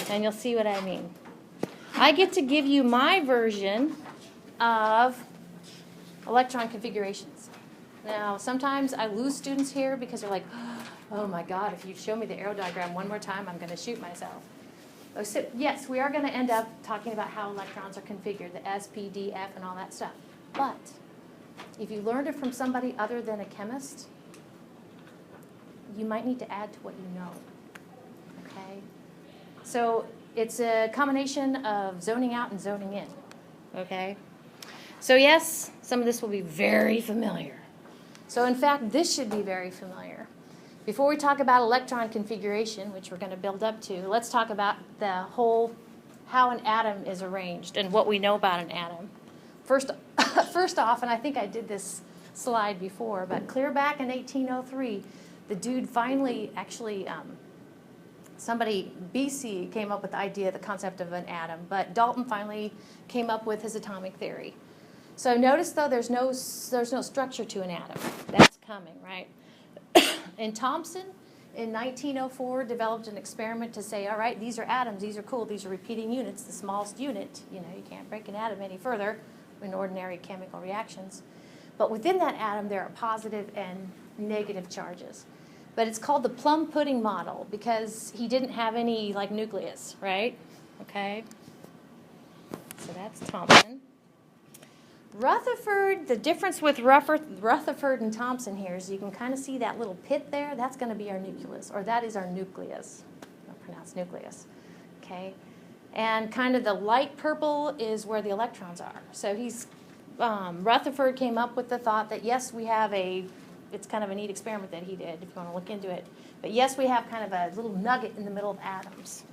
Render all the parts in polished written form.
and you'll see what I mean. I get to give you my version of electron configurations. Now, sometimes I lose students here because they're like, oh my God, if you show me the arrow diagram one more time, I'm going to shoot myself. So, yes, we are going to end up talking about how electrons are configured, the S, P, D, F, and all that stuff. But if you learned it from somebody other than a chemist, you might need to add to what you know. Okay? So it's a combination of zoning out and zoning in. Okay? So yes, some of this will be very familiar. So in fact, this should be very familiar. Before we talk about electron configuration, which we're going to build up to, let's talk about the whole, how an atom is arranged and what we know about an atom. First off, and I think I did this slide before, but clear back in 1803, the dude finally actually, somebody, BC, came up with the idea, the concept of an atom, but Dalton finally came up with his atomic theory. So notice, though, there's no structure to an atom. That's coming, right? And Thomson, in 1904, developed an experiment to say, all right, these are atoms, these are cool, these are repeating units, the smallest unit. You know, you can't break an atom any further in ordinary chemical reactions. But within that atom, there are positive and negative charges. But it's called the plum pudding model because he didn't have any, like, nucleus, right? Okay? So that's Thomson. Rutherford, the difference with Rutherford and Thomson here is you can kind of see that little pit there. That's going to be our nucleus, or that is our nucleus. I'll pronounce nucleus. Okay? And kind of the light purple is where the electrons are. So Rutherford came up with the thought that, yes, we have it's kind of a neat experiment that he did, if you want to look into it. But yes, we have kind of a little nugget in the middle of atoms.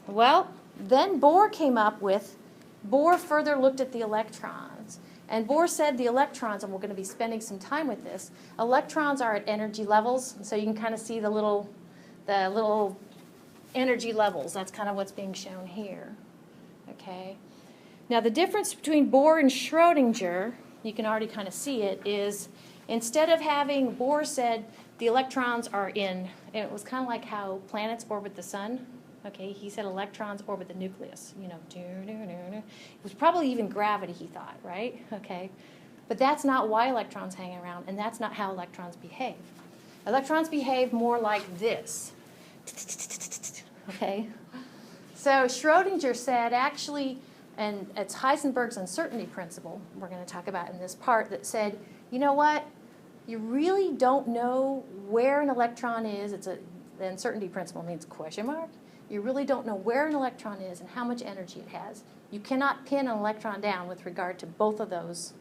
Well, then Bohr further looked at the electrons. And Bohr said the electrons, and we're going to be spending some time with this, electrons are at energy levels. So you can kind of see the little energy levels. That's kind of what's being shown here. Okay. Now the difference between Bohr and Schrodinger, you can already kind of see it, is instead of having, Bohr said the electrons are in, and it was kind of like how planets orbit the sun. Okay, he said electrons orbit the nucleus, you know. It was probably even gravity, he thought, right? Okay, but that's not why electrons hang around, and that's not how electrons behave. Electrons behave more like this. Okay, so Schrodinger said actually, and it's Heisenberg's uncertainty principle we're going to talk about in this part, that said, you know what, you really don't know where an electron is. The uncertainty principle means question mark. You really don't know where an electron is and how much energy it has. You cannot pin an electron down with regard to both of those,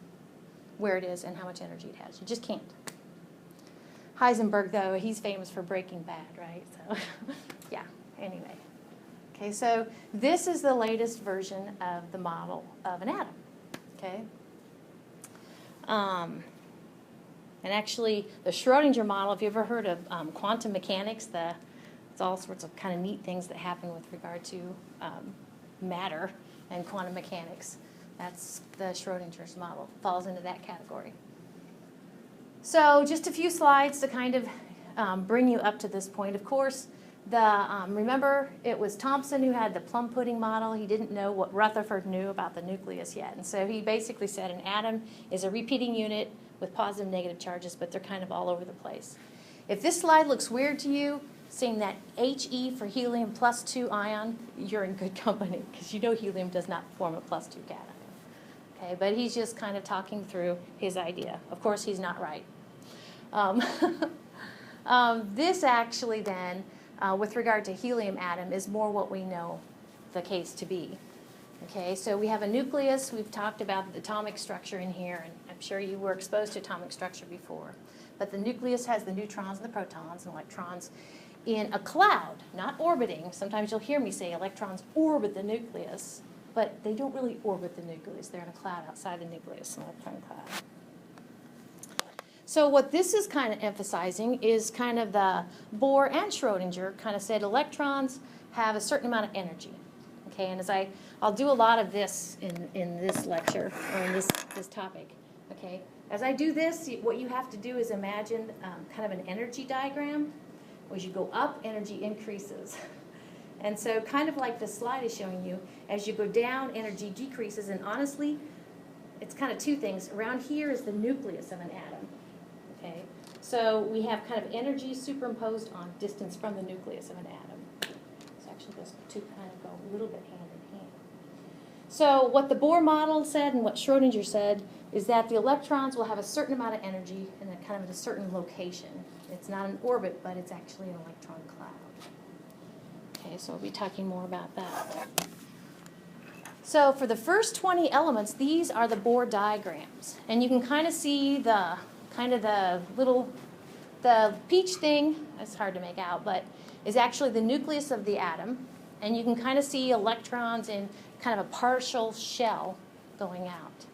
where it is and how much energy it has. You just can't. Heisenberg, though, he's famous for Breaking Bad, right? So, yeah, anyway. Okay, so this is the latest version of the model of an atom, okay? And actually, the Schrodinger model, if you ever heard of quantum mechanics, it's all sorts of kind of neat things that happen with regard to matter and quantum mechanics. That's the Schrodinger's model. Falls into that category. So just a few slides to kind of bring you up to this point. Of course, remember, it was Thomson who had the plum pudding model. He didn't know what Rutherford knew about the nucleus yet. And so he basically said an atom is a repeating unit with positive and negative charges, but they're kind of all over the place. If this slide looks weird to you, seeing that He for helium +2 ion, you're in good company, because you know helium does not form a +2 cation. Okay, but he's just kind of talking through his idea. Of course, he's not right. This actually then, with regard to helium atom, is more what we know the case to be. Okay, so we have a nucleus. We've talked about the atomic structure in here, and I'm sure you were exposed to atomic structure before. But the nucleus has the neutrons and the protons and electrons in a cloud, not orbiting. Sometimes you'll hear me say electrons orbit the nucleus, but they don't really orbit the nucleus. They're in a cloud outside the nucleus, an electron cloud. So what this is kind of emphasizing is kind of the Bohr and Schrodinger kind of said electrons have a certain amount of energy. Okay, and I'll do a lot of this in this lecture, or in this topic. Okay, as I do this, what you have to do is imagine kind of an energy diagram. As you go up, energy increases. And so kind of like this slide is showing you, as you go down, energy decreases, and honestly, it's kind of two things. Around here is the nucleus of an atom, okay? So we have kind of energy superimposed on distance from the nucleus of an atom. So actually those two kind of go a little bit hand in hand. So what the Bohr model said and what Schrodinger said is that the electrons will have a certain amount of energy and a kind of a certain location. It's not an orbit, but it's actually an electron cloud. Okay, so we'll be talking more about that. So for the first 20 elements, these are the Bohr diagrams. And you can kind of see the peach thing, it's hard to make out, but is actually the nucleus of the atom. And you can kind of see electrons in kind of a partial shell going out.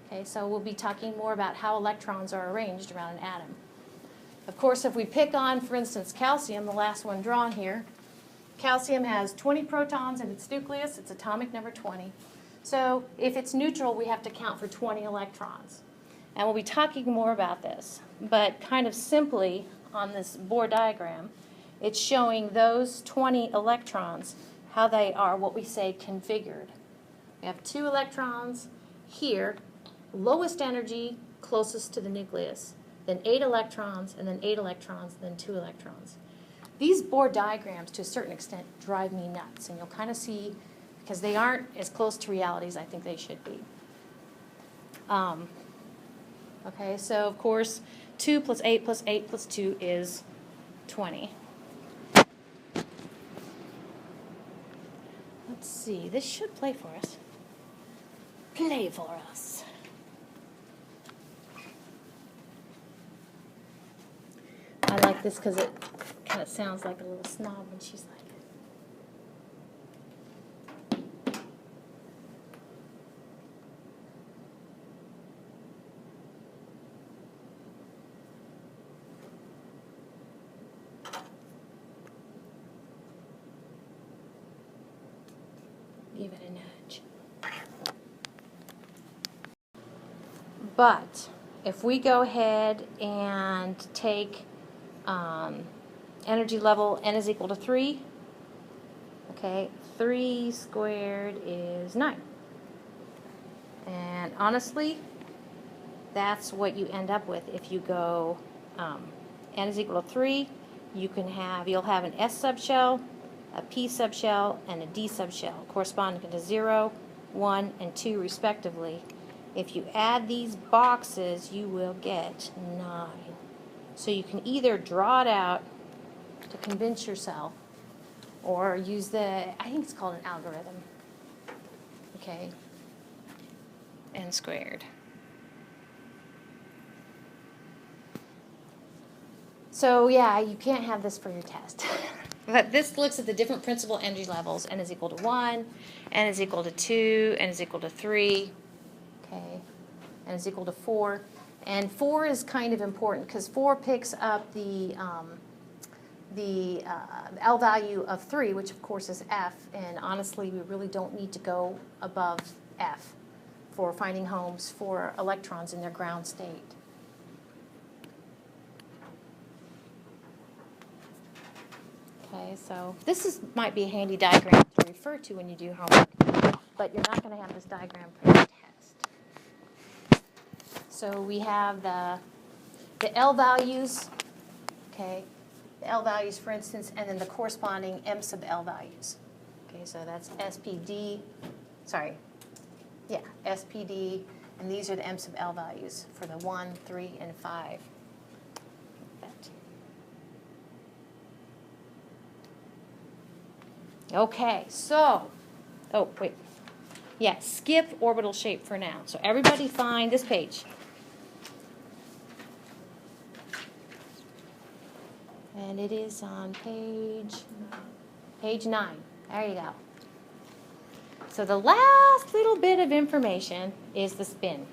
Okay, so we'll be talking more about how electrons are arranged around an atom. Of course, if we pick on, for instance, calcium, the last one drawn here, calcium has 20 protons in its nucleus. It's atomic number 20. So if it's neutral, we have to count for 20 electrons. And we'll be talking more about this. But kind of simply on this Bohr diagram, it's showing those 20 electrons, how they are, what we say, configured. We have 2 electrons here, lowest energy, closest to the nucleus, then 8 electrons, and then 8 electrons, then 2 electrons. These Bohr diagrams, to a certain extent, drive me nuts, and you'll kind of see, because they aren't as close to reality as I think they should be. Okay, so of course, 2 plus 8 plus 8 plus 2 is 20. Let's see, this should play for us. Play for us. I like this because it kind of sounds like a little snob when she's like, give it a nudge. But if we go ahead and take energy level n is equal to 3, okay, 3 squared is 9. And honestly, that's what you end up with if you go n is equal to 3. You'll have an S subshell, a P subshell, and a D subshell corresponding to 0, 1, and 2 respectively. If you add these boxes, you will get 9. So you can either draw it out to convince yourself or use I think it's called an algorithm. Okay, n squared. So yeah, you can't have this for your test. But this looks at the different principal energy levels. N is equal to 1, n is equal to 2, n is equal to 3, okay, n is equal to 4. And 4 is kind of important because 4 picks up the L value of 3, which of course is F. And honestly, we really don't need to go above F for finding homes for electrons in their ground state. Okay, so this might be a handy diagram to refer to when you do homework, but you're not going to have this diagram for your test. So we have the L values, okay, the L values, for instance, and then the corresponding M sub L values. Okay, so that's SPD, SPD, and these are the M sub L values for the 1, 3, and 5. Okay, so, skip orbital shape for now. So everybody find this page. And it is on page 9. There you go. So the last little bit of information is the spin.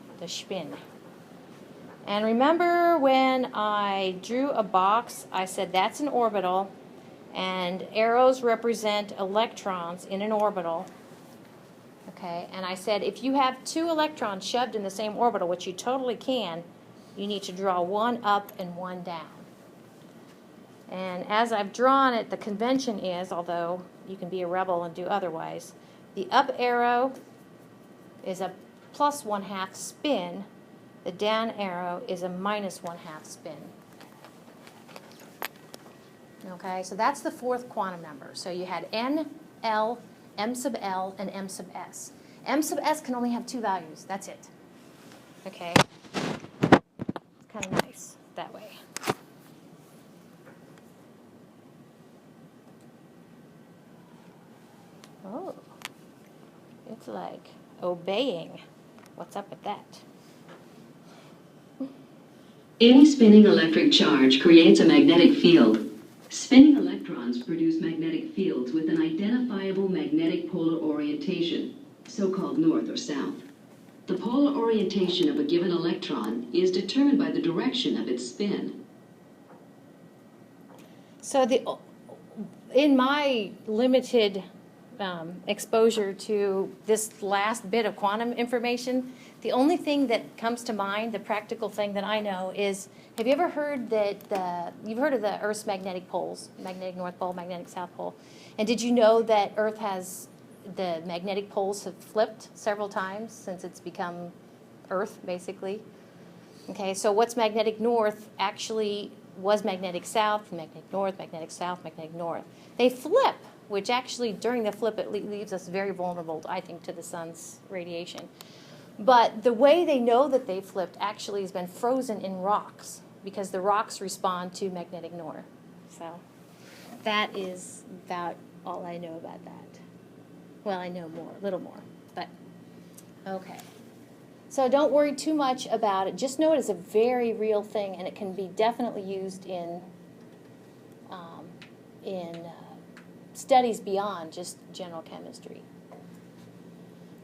And remember when I drew a box, I said that's an orbital, and arrows represent electrons in an orbital. Okay, and I said if you have 2 electrons shoved in the same orbital, which you totally can, you need to draw one up and one down. And as I've drawn it, the convention is, although you can be a rebel and do otherwise, the up arrow is a plus 1/2 spin. The down arrow is a minus 1/2 spin. Okay, so that's the fourth quantum number. So you had N, L, M sub L, and M sub S. M sub S can only have two values. That's it. Okay? It's kind of nice that way. Oh, it's like obeying. What's up with that? Any spinning electric charge creates a magnetic field. Spinning electrons produce magnetic fields with an identifiable magnetic polar orientation, so-called north or south. The polar orientation of a given electron is determined by the direction of its spin. So in my limited exposure to this last bit of quantum information, the only thing that comes to mind, the practical thing that I know is, have you ever heard that you've heard of the Earth's magnetic poles, magnetic North Pole, magnetic South Pole, and did you know that Earth has, the magnetic poles have flipped several times since it's become Earth, basically? Okay, so what's magnetic north actually was magnetic south, magnetic north, magnetic south, magnetic north. They flip, which actually during the flip it leaves us very vulnerable, I think, to the sun's radiation. But the way they know that they flipped actually has been frozen in rocks because the rocks respond to magnetic north. So that is about all I know about that. Well, I know more, a little more, but okay. So don't worry too much about it. Just know it is a very real thing, and it can be definitely used in studies beyond just general chemistry.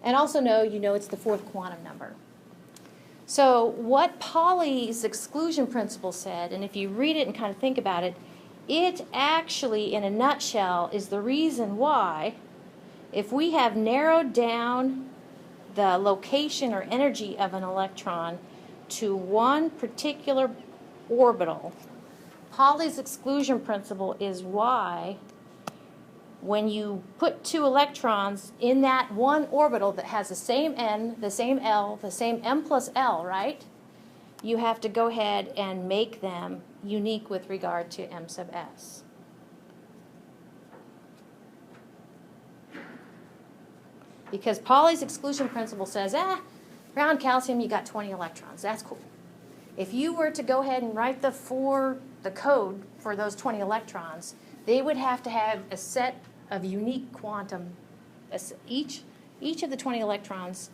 And also know, it's the fourth quantum number. So what Pauli's exclusion principle said, and if you read it and kind of think about it, it actually, in a nutshell, is the reason why, if we have narrowed down the location or energy of an electron to one particular orbital, Pauli's exclusion principle is why when you put two electrons in that one orbital that has the same N, the same L, the same M plus L, right? You have to go ahead and make them unique with regard to M sub S. Because Pauli's exclusion principle says, around calcium you got 20 electrons. That's cool. If you were to go ahead and write the code for those 20 electrons, they would have to have a set of unique quantum. Each of the 20 electrons,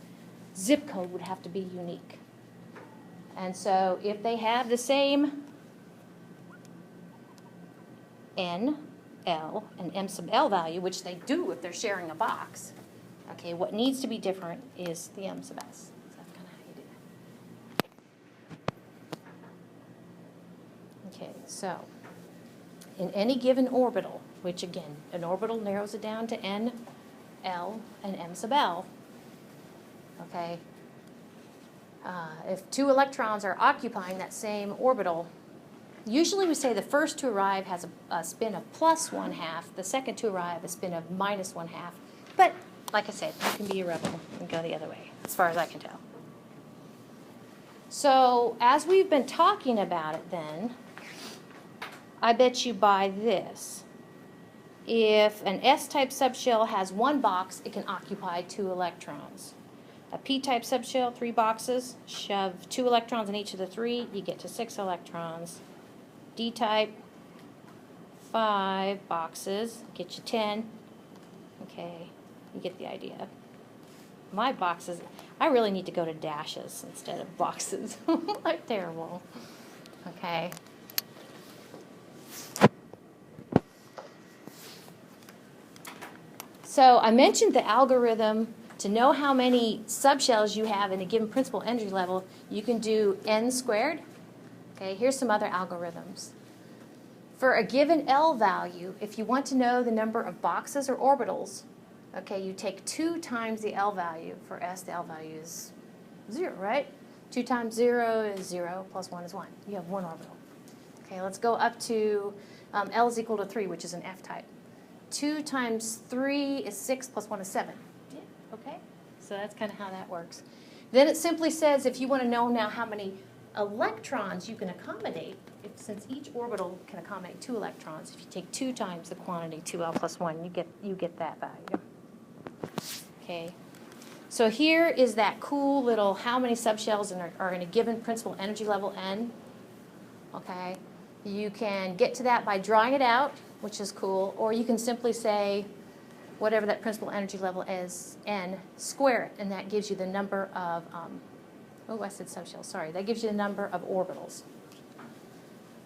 zip code would have to be unique. And so if they have the same N, L, and M sub L value, which they do if they're sharing a box, okay, what needs to be different is the M sub S. So that's kind of how you do that. Okay, so in any given orbital, which again, an orbital narrows it down to N, L, and M sub L, okay, if two electrons are occupying that same orbital, usually we say the first to arrive has a spin of plus 1/2, the second to arrive a spin of minus 1/2, but like I said, you can be a rebel and go the other way, as far as I can tell. So as we've been talking about it then, I bet you buy this. If an S-type subshell has one box, it can occupy 2 electrons. A P-type subshell, 3 boxes, shove 2 electrons in each of the 3, you get to 6 electrons. D-type, 5 boxes, get you 10. Okay, you get the idea. My boxes, I really need to go to dashes instead of boxes. I'm terrible. Okay. So I mentioned the algorithm. To know how many subshells you have in a given principal energy level, you can do n squared. Okay, here's some other algorithms. For a given L value, if you want to know the number of boxes or orbitals, okay, you take 2 times the L value. For S, the L value is 0, right? 2 times 0 is 0, plus 1 is 1. You have 1 orbital. Okay, let's go up to L is equal to 3, which is an F-type. 2 times 3 is 6, plus 1 is 7. Yeah, okay? So that's kind of how that works. Then it simply says if you want to know now how many electrons you can accommodate, since each orbital can accommodate 2 electrons, if you take 2 times the quantity, 2L plus 1, you get that value. Okay. So here is that cool little how many subshells are in a given principal energy level N. Okay. You can get to that by drawing it out, which is cool, or you can simply say whatever that principal energy level is, N, square it, and that gives you the number of, I said subshells, sorry, that gives you the number of orbitals.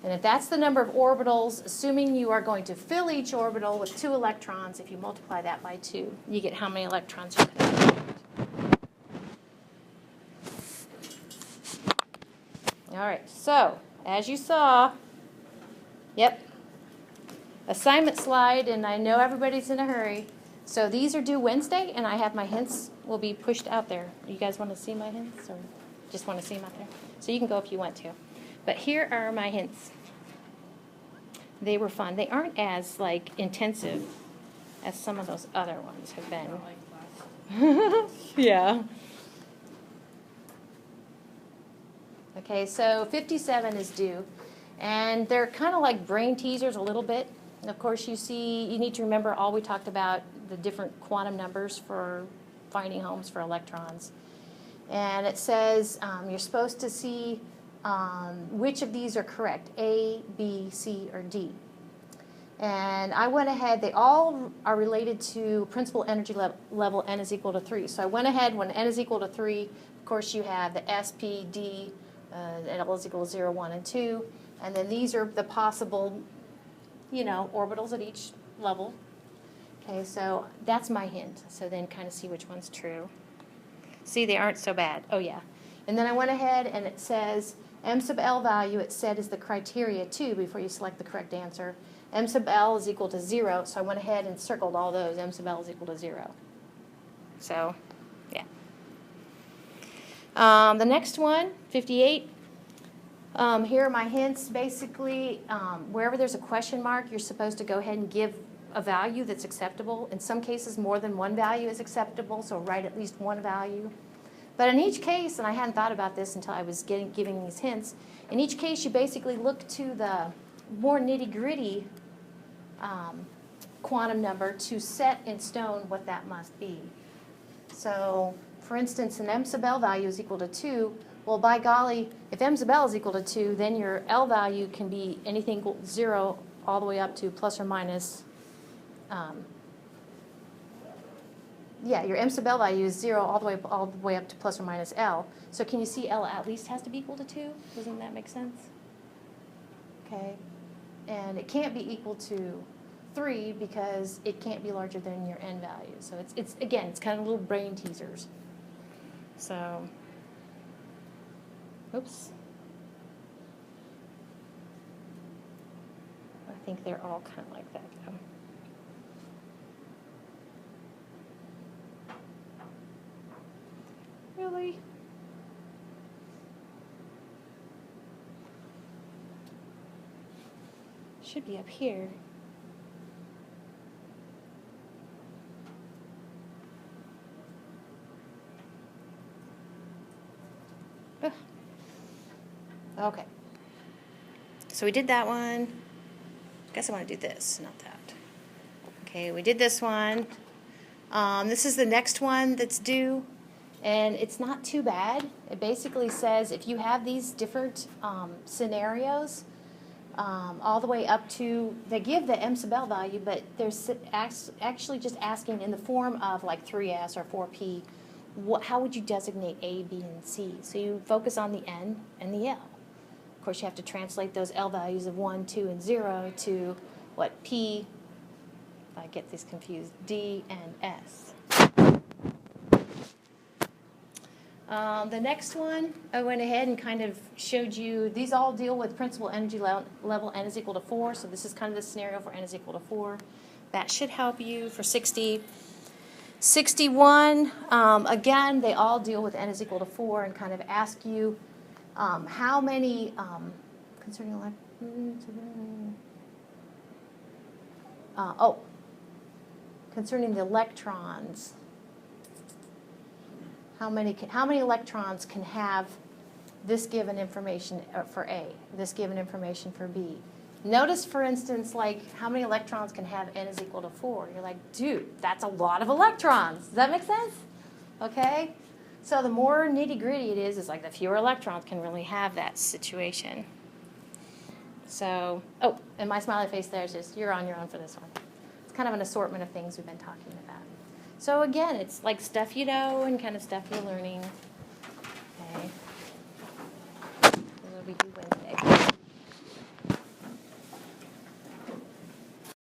And if that's the number of orbitals, assuming you are going to fill each orbital with 2 electrons, if you multiply that by 2, you get how many electrons you can accommodate. All right, so as you saw, yep, assignment slide, and I know everybody's in a hurry. So these are due Wednesday, and I have my hints will be pushed out there. You guys want to see my hints, or just want to see them out there? So you can go if you want to. But here are my hints. They were fun. They aren't as intensive as some of those other ones have been. Yeah. Okay, so 57 is due, and they're kind of like brain teasers a little bit. Of course, you need to remember all we talked about, the different quantum numbers for finding homes for electrons. And it says you're supposed to see which of these are correct, A, B, C, or D. And I went ahead, they all are related to principal energy level N is equal to 3. So I went ahead, when N is equal to 3, of course you have the S, P, D, L is equal to 0, 1, and 2. And then these are the possible, orbitals at each level. Okay, so that's my hint. So then kind of see which one's true. See, they aren't so bad. Oh, yeah. And then I went ahead and it says M sub L value, it said, is the criteria, too, before you select the correct answer. M sub L is equal to 0, so I went ahead and circled all those. M sub L is equal to 0. So, yeah. The next one, 58. Here are my hints. Basically, wherever there's a question mark, you're supposed to go ahead and give a value that's acceptable. In some cases, more than one value is acceptable, so write at least one value. But in each case, and I hadn't thought about this until I was giving these hints, in each case you basically look to the more nitty-gritty quantum number to set in stone what that must be. So, for instance, an M sub L value is equal to 2. Well, by golly, if M sub L is equal to 2, then your L value can be anything equal to 0 all the way up to plus or minus. Your M sub L value is 0 all the way up to plus or minus L. So can you see L at least has to be equal to 2? Doesn't that make sense? Okay. And it can't be equal to 3 because it can't be larger than your N value. So it's again, it's kind of little brain teasers. So, oops. I think they're all kind of like that, though. Really? Should be up here. Ugh. Okay. So we did that one. Guess I want to do this, not that. Okay, we did this one. This is the next one that's due. And it's not too bad. It basically says if you have these different scenarios, all the way up to, they give the M sub L value, but they're actually just asking in the form of like 3S or 4P, how would you designate A, B, and C? So you focus on the N and the L. Of course, you have to translate those L values of 1, 2, and 0 to what P, if I get this confused, D, and S. The next one, I went ahead and kind of showed you, these all deal with principal energy level N is equal to 4, so this is kind of the scenario for N is equal to 4. That should help you for 60. 61, again, they all deal with N is equal to 4 and kind of ask you how many, concerning concerning the electrons. How many electrons can have this given information for A, this given information for B? Notice, for instance, like how many electrons can have n is equal to 4. You're like, dude, that's a lot of electrons. Does that make sense? Okay? So the more nitty-gritty it is like the fewer electrons can really have that situation. So, and my smiley face there is just, you're on your own for this one. It's kind of an assortment of things we've been talking about. So again, it's like stuff you know and kind of stuff you're learning. Okay. This will be Wednesday.